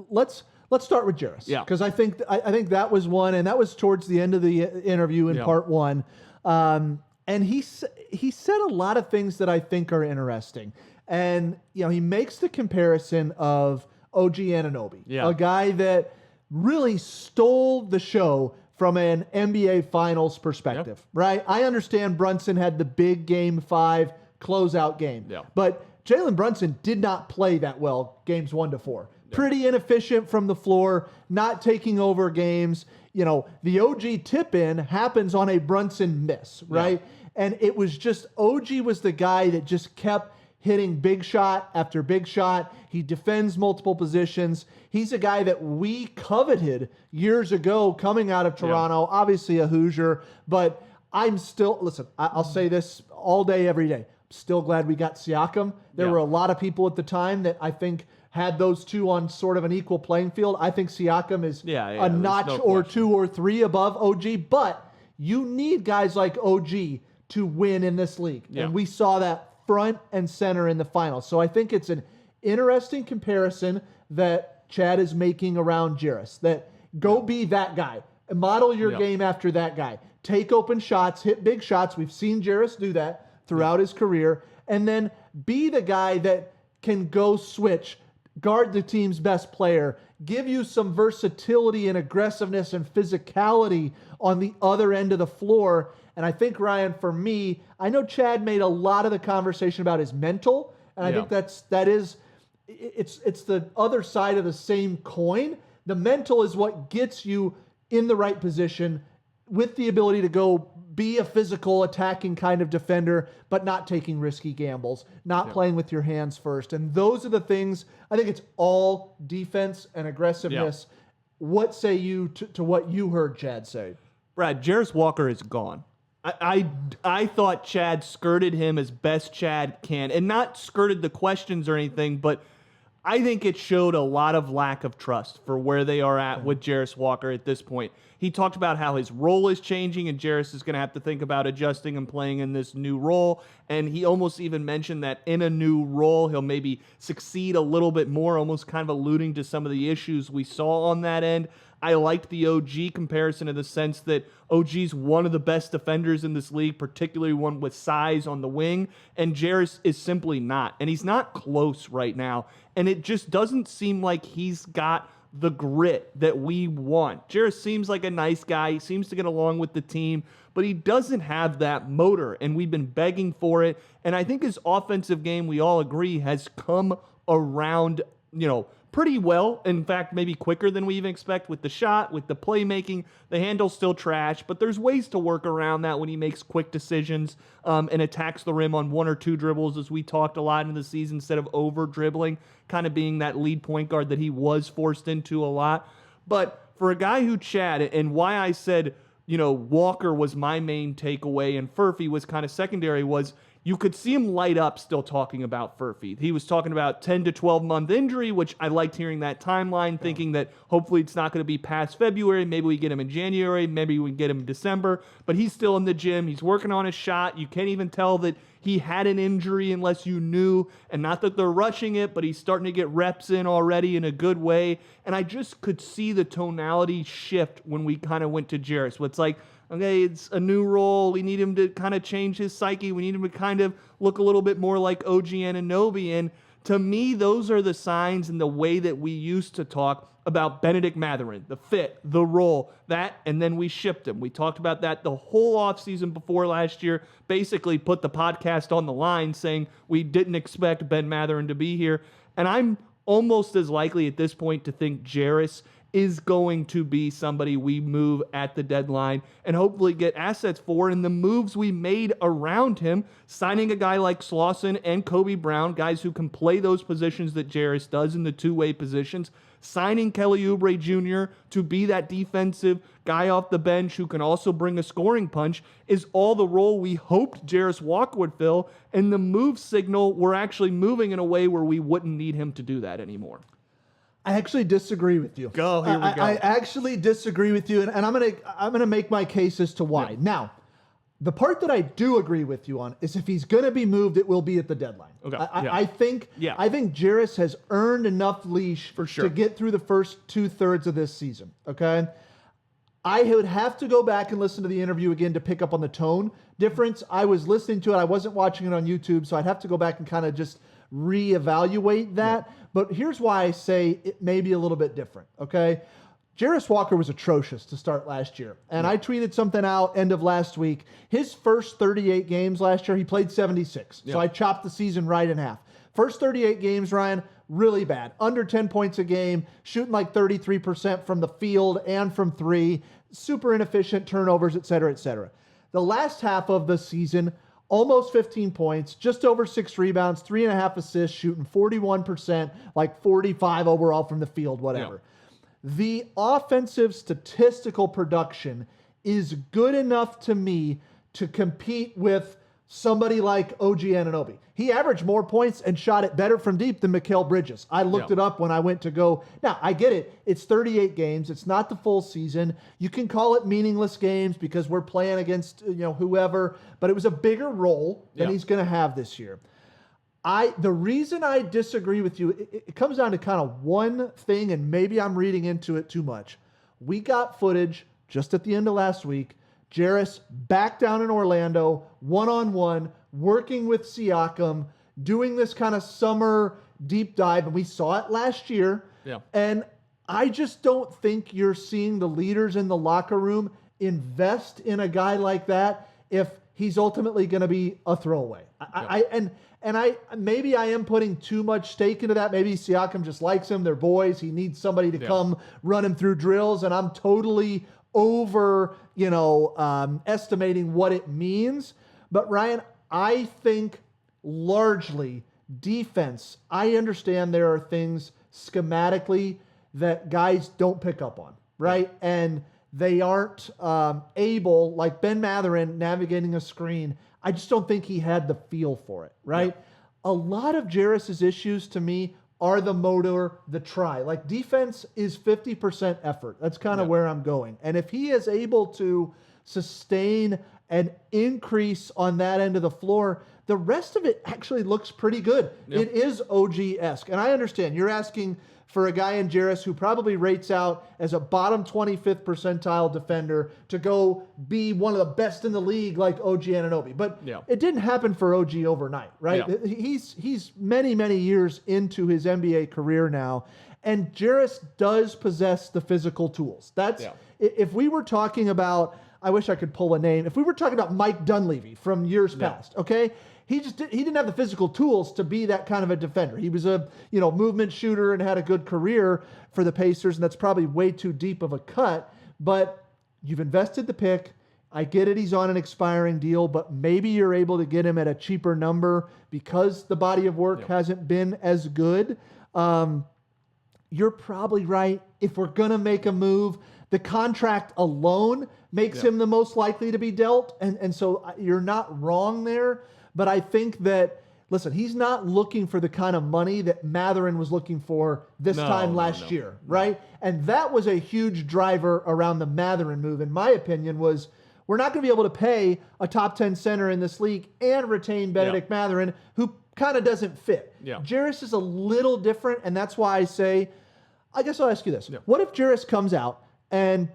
let's start with Jairus, because I think that was one, and that was towards the end of the interview in part one, and he said a lot of things that I think are interesting, and he makes the comparison of OG Anunoby, a guy that really stole the show from an NBA Finals perspective, right? I understand Brunson had the big Game 5 closeout game, but Jalen Brunson did not play that well games 1 to 4. Pretty inefficient from the floor, not taking over games. The OG tip-in happens on a Brunson miss, right? And it was just, OG was the guy that just kept hitting big shot after big shot. He defends multiple positions. He's a guy that we coveted years ago coming out of Toronto, obviously a Hoosier, but I'm still, listen, I'll say this all day, every day. I'm still glad we got Siakam. There were a lot of people at the time that I think had those two on sort of an equal playing field. I think Siakam is a notch or two or three above OG, but you need guys like OG to win in this league. And we saw that front and center in the finals. So I think it's an interesting comparison that Chad is making around Jairus, that go be that guy. Model your game after that guy. Take open shots, hit big shots. We've seen Jairus do that throughout his career. And then be the guy that can go switch, guard the team's best player, give you some versatility and aggressiveness and physicality on the other end of the floor. And I think, Ryan, for me, I know Chad made a lot of the conversation about his mental, and I think that is it's the other side of the same coin. The mental is what gets you in the right position with the ability to go be a physical attacking kind of defender, but not taking risky gambles, not playing with your hands first. And those are the things, I think it's all defense and aggressiveness. What say you to what you heard Chad say? Brad, Jarace Walker is gone. I thought Chad skirted him as best Chad can, and not skirted the questions or anything, but I think it showed a lot of lack of trust for where they are at with Jarace Walker at this point. He talked about how his role is changing, and Jarace is going to have to think about adjusting and playing in this new role, and he almost even mentioned that in a new role, he'll maybe succeed a little bit more, almost kind of alluding to some of the issues we saw on that end. I liked the OG comparison in the sense that OG's one of the best defenders in this league, particularly one with size on the wing, and Jarace is simply not. And he's not close right now, and it just doesn't seem like he's got the grit that we want. Jarace seems like a nice guy. He seems to get along with the team, but he doesn't have that motor, and we've been begging for it. And I think his offensive game, we all agree, has come around, pretty well. In fact, maybe quicker than we even expect with the shot, with the playmaking. The handle's still trash, but there's ways to work around that when he makes quick decisions and attacks the rim on 1 or 2 dribbles, as we talked a lot in the season, instead of over dribbling, kind of being that lead point guard that he was forced into a lot. But for a guy who Chad, and why I said, Walker was my main takeaway and Furphy was kind of secondary, was you could see him light up still talking about Furphy. He was talking about 10 to 12 month injury, which I liked hearing that timeline, thinking that hopefully it's not going to be past February. Maybe we get him in January. Maybe we get him in December. But he's still in the gym. He's working on his shot. You can't even tell that he had an injury unless you knew. And not that they're rushing it, but he's starting to get reps in already in a good way. And I just could see the tonality shift when we kind of went to Jarris. It's like, okay, it's a new role. We need him to kind of change his psyche. We need him to kind of look a little bit more like OG Anunoby. And to me, those are the signs and the way that we used to talk about Benedict Mathurin, the fit, the role, that, and then we shipped him. We talked about that the whole offseason before last year, basically put the podcast on the line saying we didn't expect Ben Mathurin to be here. And I'm almost as likely at this point to think Jarris is going to be somebody we move at the deadline and hopefully get assets for. And the moves we made around him, signing a guy like Slawson and Kobe Brown, guys who can play those positions that Jarris does in the two-way positions, signing Kelly Oubre Jr. to be that defensive guy off the bench who can also bring a scoring punch, is all the role we hoped Jarris Walker would fill. And the move signal, we're actually moving in a way where we wouldn't need him to do that anymore. I actually disagree with you. Here we go. I actually disagree with you, and I'm gonna make my case as to why. Yeah. Now, the part that I do agree with you on is if he's gonna be moved, it will be at the deadline. Okay. I think Jarris has earned enough leash for sure to get through the first 2/3 of this season. Okay. I would have to go back and listen to the interview again to pick up on the tone difference. I was listening to it. I wasn't watching it on YouTube, so I'd have to go back and kind of just reevaluate that. Yeah. But here's why I say it may be a little bit different, okay? Jarris Walker was atrocious to start last year. And I tweeted something out end of last week. His first 38 games last year, he played 76. So I chopped the season right in half. First 38 games, Ryan, really bad. Under 10 points a game, shooting like 33% from the field and from three, super inefficient, turnovers, et cetera, et cetera. The last half of the season, almost 15 points, just over 6 rebounds, 3.5 assists, shooting 41%, like 45 overall from the field, whatever. Yeah. The offensive statistical production is good enough to me to compete with somebody like OG Anunoby. He averaged more points and shot it better from deep than Mikal Bridges. I looked it up when I went to go. Now, I get it. It's 38 games. It's not the full season. You can call it meaningless games because we're playing against, whoever, but it was a bigger role than he's going to have this year. The reason I disagree with you, it comes down to kind of one thing, and maybe I'm reading into it too much. We got footage just at the end of last week. Jarris back down in Orlando, one-on-one, working with Siakam, doing this kind of summer deep dive, and we saw it last year. Yeah. And I just don't think you're seeing the leaders in the locker room invest in a guy like that if he's ultimately going to be a throwaway. Maybe I am putting too much stake into that. Maybe Siakam just likes him. They're boys. He needs somebody to come run him through drills, and I'm totally over, estimating what it means. But Ryan, I think largely defense, I understand there are things schematically that guys don't pick up on, right? Yeah. And they aren't able, like Ben Mathurin navigating a screen. I just don't think he had the feel for it, right? Yeah. A lot of Jarris's issues to me are the motor, the try. Like defense is 50% effort. That's kind of where I'm going. And if he is able to sustain an increase on that end of the floor, the rest of it actually looks pretty good. Yep. It is OG-esque. And I understand you're asking for a guy in Jarris who probably rates out as a bottom 25th percentile defender to go be one of the best in the league like OG Anunoby. But it didn't happen for OG overnight, right? Yeah. He's many, many years into his NBA career now, and Jarris does possess the physical tools. That's if we were talking about I wish I could pull a name. If we were talking about Mike Dunleavy from years past, okay? He didn't have the physical tools to be that kind of a defender. He was a, movement shooter and had a good career for the Pacers, and that's probably way too deep of a cut. But you've invested the pick. I get it, he's on an expiring deal, but maybe you're able to get him at a cheaper number because the body of work hasn't been as good. You're probably right. If we're going to make a move, the contract alone makes him the most likely to be dealt. And so you're not wrong there. But I think that, listen, he's not looking for the kind of money that Mathurin was looking for this time last year, right? And that was a huge driver around the Mathurin move, in my opinion, was we're not going to be able to pay a top 10 center in this league and retain Benedict Mathurin, who kind of doesn't fit. Jairus is a little different, and that's why I say, I guess I'll ask you this. What if Jairus comes out and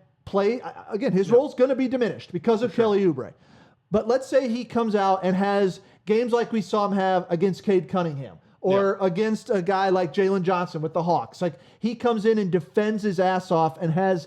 again, his role's going to be diminished because of Kelly Oubre. But let's say he comes out and has games like we saw him have against Cade Cunningham or against a guy like Jalen Johnson with the Hawks. Like, he comes in and defends his ass off and has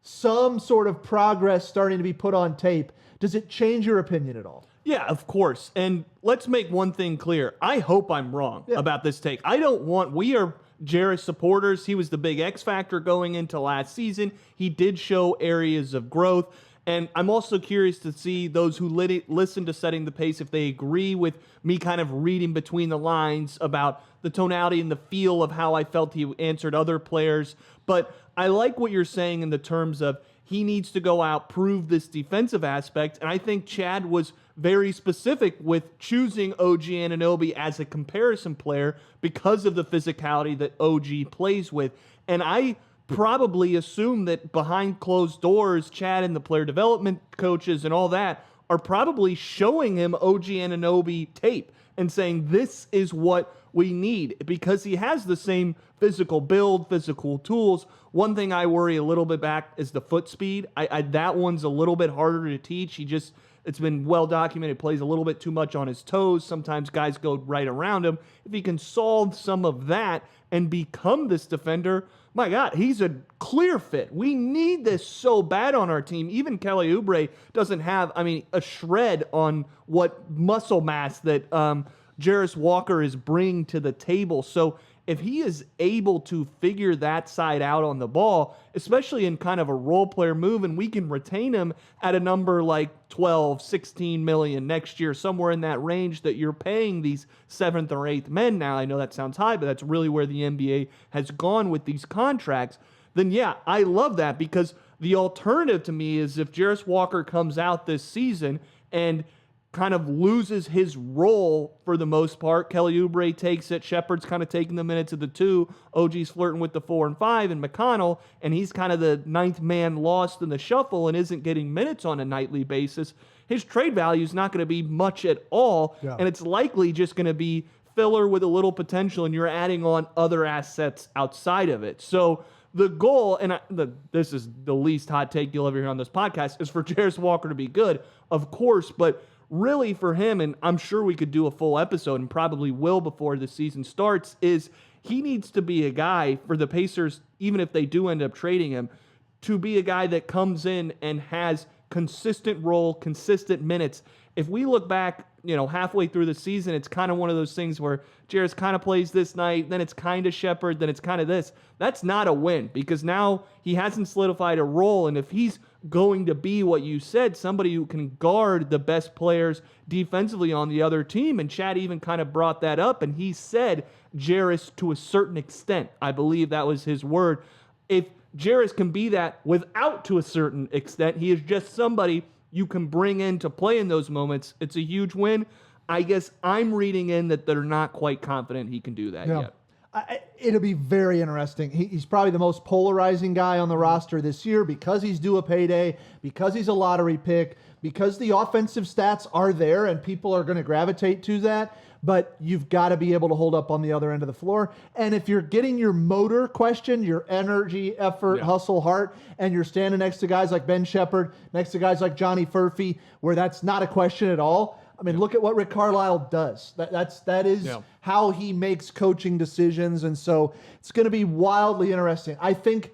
some sort of progress starting to be put on tape. Does it change your opinion at all? Yeah, of course. And let's make one thing clear. I hope I'm wrong about this take. We are Jairus supporters. He was the big X factor going into last season. He did show areas of growth. And I'm also curious to see those who listen to Setting the Pace, if they agree with me kind of reading between the lines about the tonality and the feel of how I felt he answered other players. But I like what you're saying in the terms of he needs to go out, prove this defensive aspect. And I think Chad was very specific with choosing OG Anunoby as a comparison player because of the physicality that OG plays with. And I probably assume that behind closed doors, Chad and the player development coaches and all that are probably showing him OG Anunoby tape and saying, this is what we need, because he has the same physical build, physical tools. One thing I worry a little bit back is the foot speed. That one's a little bit harder to teach. It's been well documented, plays a little bit too much on his toes. Sometimes guys go right around him. If he can solve some of that and become this defender, my God, he's a clear fit. We need this so bad on our team. Even Kelly Oubre doesn't have, a shred on what muscle mass that Jarace Walker is bringing to the table. So if he is able to figure that side out on the ball, especially in kind of a role player move, and we can retain him at a number like 12, 16 million next year, somewhere in that range that you're paying these 7th or 8th men now. I know that sounds high, but that's really where the NBA has gone with these contracts. Then yeah, I love that, because the alternative to me is if Jarace Walker comes out this season and kind of loses his role for the most part. Kelly Oubre takes it. Shepard's kind of taking the minutes of the 2. OG's flirting with the 4 and 5, and McConnell, and he's kind of the 9th man lost in the shuffle and isn't getting minutes on a nightly basis. His trade value is not going to be much at all, and it's likely just going to be filler with a little potential, and you're adding on other assets outside of it. So the goal, and this is the least hot take you'll ever hear on this podcast, is for Jarace Walker to be good, of course, but really for him, and I'm sure we could do a full episode and probably will before the season starts, is he needs to be a guy for the Pacers, even if they do end up trading him, to be a guy that comes in and has consistent role, consistent minutes. If we look back, halfway through the season, it's kind of one of those things where Jarace kind of plays this night, then it's kind of Shepard, then it's kind of this. That's not a win, because now he hasn't solidified a role, and if he's going to be what you said, somebody who can guard the best players defensively on the other team, and Chad even kind of brought that up, and he said Jarace to a certain extent. I believe that was his word. If Jarace can be that without to a certain extent, he is just somebody you can bring in to play in those moments. It's a huge win. I guess I'm reading in that they're not quite confident he can do that yet. It'll be very interesting. He's probably the most polarizing guy on the roster this year because he's due a payday, because he's a lottery pick, because the offensive stats are there and people are going to gravitate to that. But you've got to be able to hold up on the other end of the floor. And if you're getting your motor question, your energy, effort, hustle, heart, and you're standing next to guys like Ben Shepard, next to guys like Johnny Furphy, where that's not a question at all. Look at what Rick Carlisle does. That is how he makes coaching decisions, and so it's going to be wildly interesting. I think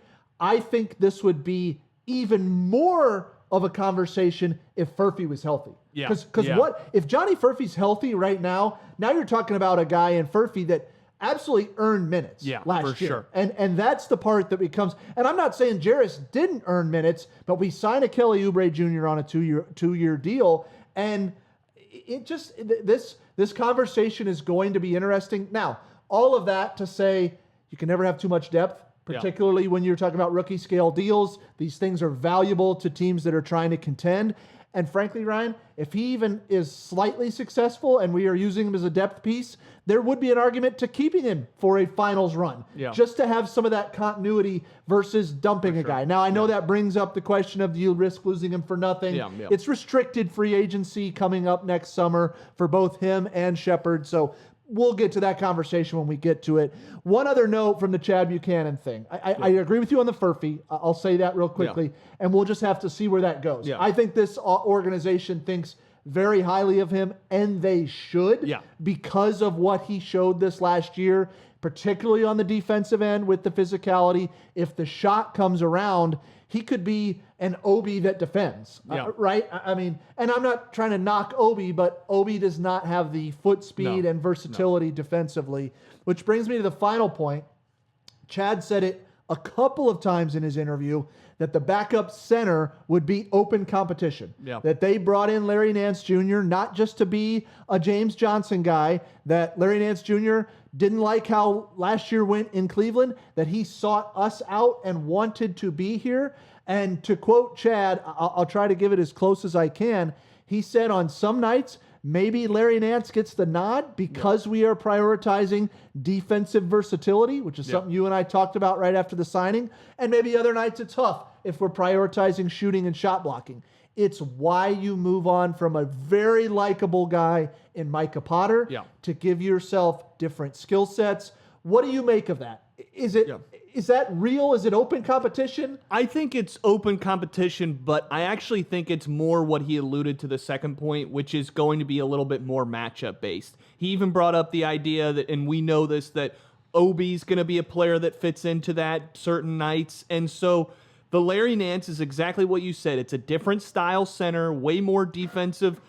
this would be even more of a conversation if Furphy was healthy. Yeah. Because what if Johnny Furphy's healthy right now? Now you're talking about a guy in Furphy that absolutely earned minutes last year. Sure. And that's the part that becomes, and I'm not saying Jarris didn't earn minutes, but we signed a Kelly Oubre Jr. on a two-year deal. And it just, this conversation is going to be interesting. Now, all of that to say, you can never have too much depth, particularly when you're talking about rookie scale deals. These things are valuable to teams that are trying to contend. And frankly, Ryan, if he even is slightly successful and we are using him as a depth piece, there would be an argument to keeping him for a finals run, just to have some of that continuity versus dumping a guy. Now, I know that brings up the question of, do you risk losing him for nothing? It's restricted free agency coming up next summer for both him and Shepard. So we'll get to that conversation when we get to it. One other note from the Chad Buchanan thing. I agree with you on the Furphy. I'll say that real quickly, and we'll just have to see where that goes. I think this organization thinks very highly of him, and they should because of what he showed this last year, particularly on the defensive end with the physicality. If the shot comes around, he could be an Obi that defends, right? I mean, and I'm not trying to knock Obi, but Obi does not have the foot speed and versatility defensively, which brings me to the final point. Chad said it a couple of times in his interview that the backup center would be open competition, that they brought in Larry Nance Jr. not just to be a James Johnson guy, that Larry Nance Jr. didn't like how last year went in Cleveland, that he sought us out and wanted to be here. And to quote Chad, I'll try to give it as close as I can. He said on some nights, maybe Larry Nance gets the nod because we are prioritizing defensive versatility, which is something you and I talked about right after the signing. And maybe other nights it's Huff if we're prioritizing shooting and shot blocking. It's why you move on from a very likable guy in Micah Potter to give yourself different skill sets. What do you make of that? Is that real? Is it open competition? I think it's open competition, but I actually think it's more what he alluded to the second point, which is going to be a little bit more matchup based. He even brought up the idea that, and we know this, that Obi's going to be a player that fits into that certain nights. And so the Larry Nance is exactly what you said. It's a different style center, way more defensive,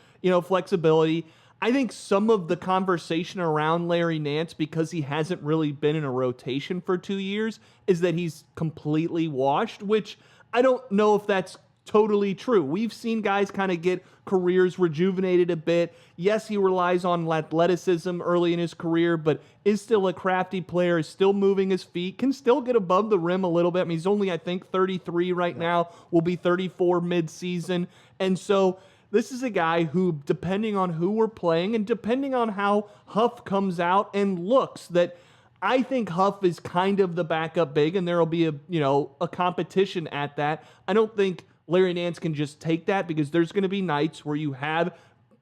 flexibility. I think some of the conversation around Larry Nance, because he hasn't really been in a rotation for 2 years, is that he's completely washed, which I don't know if that's totally true. We've seen guys kind of get careers rejuvenated a bit. Yes, he relies on athleticism early in his career, but is still a crafty player, is still moving his feet, can still get above the rim a little bit. I mean, he's only, I think, 33 right now, will be 34 mid-season. And so this is a guy who, depending on who we're playing and depending on how Huff comes out and looks, that I think Huff is kind of the backup big, and there will be a competition at that. I don't think Larry Nance can just take that, because there's going to be nights where you have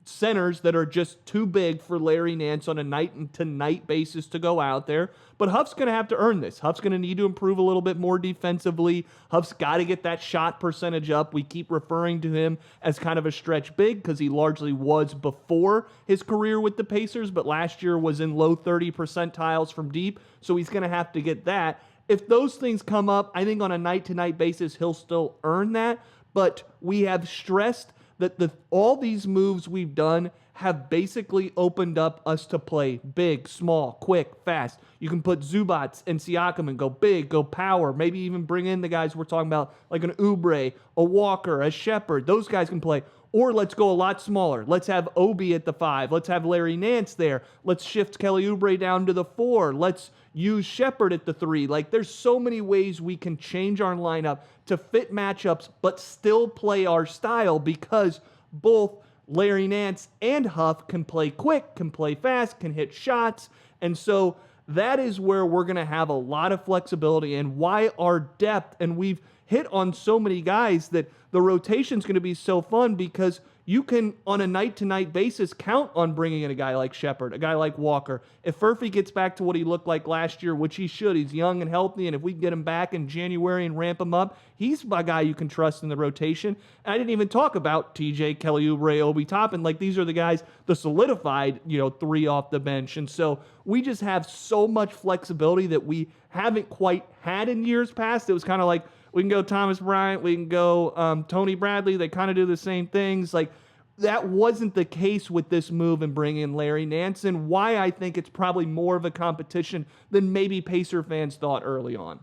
centers that are just too big for Larry Nance on a night-to-night basis to go out there. But Huff's going to have to earn this. Huff's going to need to improve a little bit more defensively. Huff's got to get that shot percentage up. We keep referring to him as kind of a stretch big because he largely was before his career with the Pacers, but last year was in low 30 percentiles from deep, so he's going to have to get that. If those things come up, I think on a night-to-night basis, he'll still earn that. But we have stressed that all these moves we've done have basically opened up us to play big, small, quick, fast. You can put Zubats and Siakam and go big, go power, maybe even bring in the guys we're talking about, like an Oubre, a Walker, a Shepard. Those guys can play. Or let's go a lot smaller. Let's have Obi at the 5. Let's have Larry Nance there. Let's shift Kelly Oubre down to the 4. Let's use Shepard at the 3. Like, there's so many ways we can change our lineup to fit matchups, but still play our style, because both Larry Nance and Huff can play quick, can play fast, can hit shots. And so that is where we're going to have a lot of flexibility, and why our depth, and we've hit on so many guys that the rotation's going to be so fun, because you can, on a night-to-night basis, count on bringing in a guy like Shepard, a guy like Walker. If Furphy gets back to what he looked like last year, which he should, he's young and healthy, and if we can get him back in January and ramp him up, he's a guy you can trust in the rotation. And I didn't even talk about TJ, Kelly Oubre, Obi Toppin. Like, these are the guys, the solidified, 3 off the bench. And so we just have so much flexibility that we haven't quite had in years past. It was kind of like, We can go Thomas Bryant. We can go Tony Bradley. They kind of do the same things. Like, that wasn't the case with this move and bringing in Larry Nance, and why I think it's probably more of a competition than maybe Pacer fans thought early on.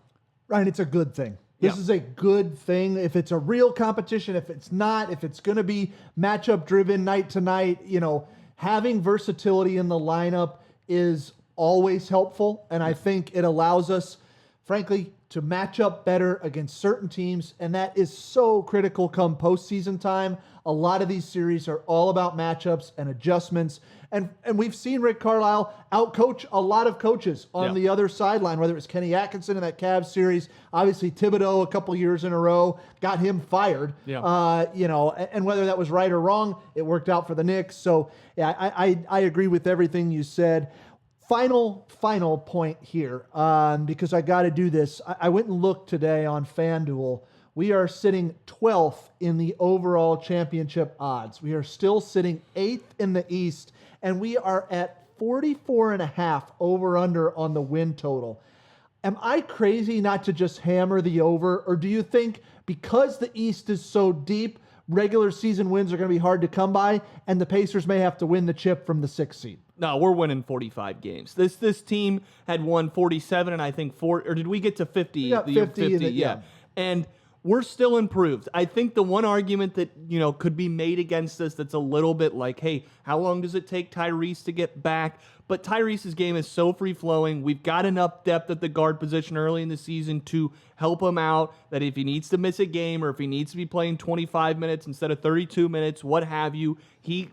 Ryan, it's a good thing. This is a good thing. If it's a real competition, if it's not, if it's going to be matchup driven night to night, having versatility in the lineup is always helpful. And I think it allows us, frankly, to match up better against certain teams. And that is so critical come postseason time. A lot of these series are all about matchups and adjustments. And we've seen Rick Carlisle outcoach a lot of coaches on the other sideline, whether it was Kenny Atkinson in that Cavs series. Obviously, Thibodeau a couple years in a row got him fired. And whether that was right or wrong, it worked out for the Knicks. So, yeah, I agree with everything you said. Final point here, because I got to do this. I went and looked today on FanDuel. We are sitting 12th in the overall championship odds. We are still sitting 8th in the East, and we are at 44.5 over-under on the win total. Am I crazy not to just hammer the over, or do you think because the East is so deep, regular season wins are going to be hard to come by, and the Pacers may have to win the chip from the 6th seed? No, we're winning 45 games. This team had won 47, and I think or did we get to 50? We got 50, yeah. And we're still improved. I think the one argument that, could be made against us that's a little bit like, hey, how long does it take Tyrese to get back? But Tyrese's game is so free-flowing. We've got enough depth at the guard position early in the season to help him out, that if he needs to miss a game or if he needs to be playing 25 minutes instead of 32 minutes, what have you,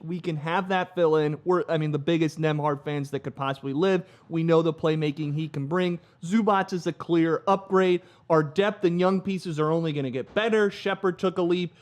we can have that fill in. We're, the biggest Nembhard fans that could possibly live. We know the playmaking he can bring. Zubac is a clear upgrade. Our depth and young pieces are only going to get better. Shepherd took a leap.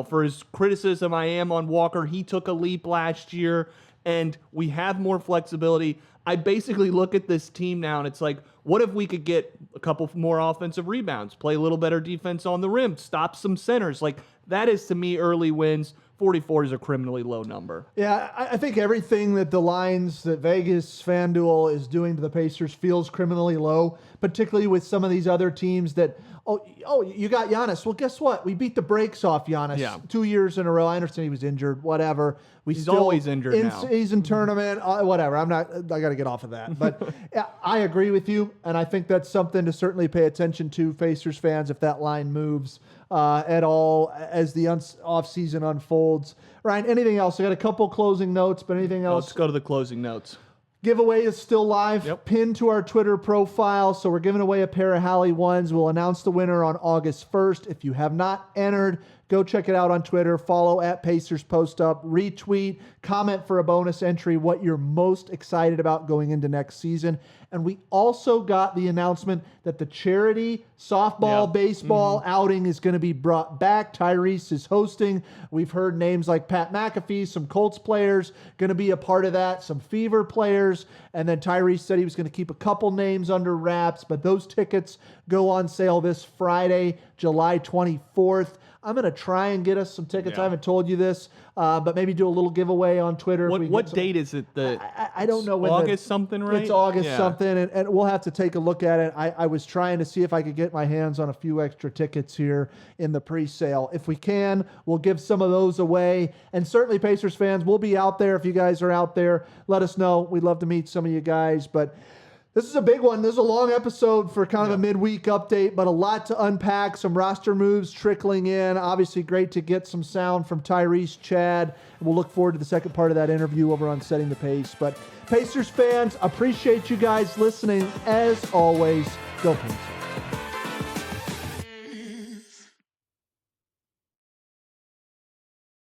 For his criticism I am on Walker, he took a leap last year. And we have more flexibility. I basically look at this team now, and it's like, what if we could get a couple more offensive rebounds, play a little better defense on the rim, stop some centers? Like, that is, to me, early wins. 44 is a criminally low number. Yeah, I think everything that the lines that Vegas, FanDuel is doing to the Pacers feels criminally low, particularly with some of these other teams that, you got Giannis. Well, guess what? We beat the brakes off Giannis 2 years in a row. I understand he was injured, whatever. He's always injured now. In-season tournament, whatever. I got to get off of that. But yeah, I agree with you, and I think that's something to certainly pay attention to, Pacers fans, if that line moves at all as the off-season unfolds. Ryan, anything else? I got a couple closing notes, but anything else? Let's go to the closing notes. Giveaway is still live, pinned to our Twitter profile. So we're giving away a pair of Hallie ones. We'll announce the winner on August 1st. If you have not entered, go check it out on Twitter. Follow at Pacers Post Up. Retweet, comment for a bonus entry what you're most excited about going into next season. And we also got the announcement that the charity softball, baseball outing is going to be brought back. Tyrese is hosting. We've heard names like Pat McAfee, some Colts players going to be a part of that, some Fever players. And then Tyrese said he was going to keep a couple names under wraps, but those tickets go on sale this Friday, July 24th. I'm going to try and get us some tickets. I haven't told you this, but maybe do a little giveaway on Twitter. What date is it? I don't know. August something, right? It's August something, and we'll have to take a look at it. I was trying to see if I could get my hands on a few extra tickets here in the pre-sale. If we can, we'll give some of those away. And certainly, Pacers fans, we'll be out there. If you guys are out there, let us know. We'd love to meet some of you guys, but this is a big one. This is a long episode for kind of a midweek update, but a lot to unpack, some roster moves trickling in. Obviously, great to get some sound from Tyrese, Chad. And we'll look forward to the second part of that interview over on Setting the Pace. But Pacers fans, appreciate you guys listening. As always, go Pacers.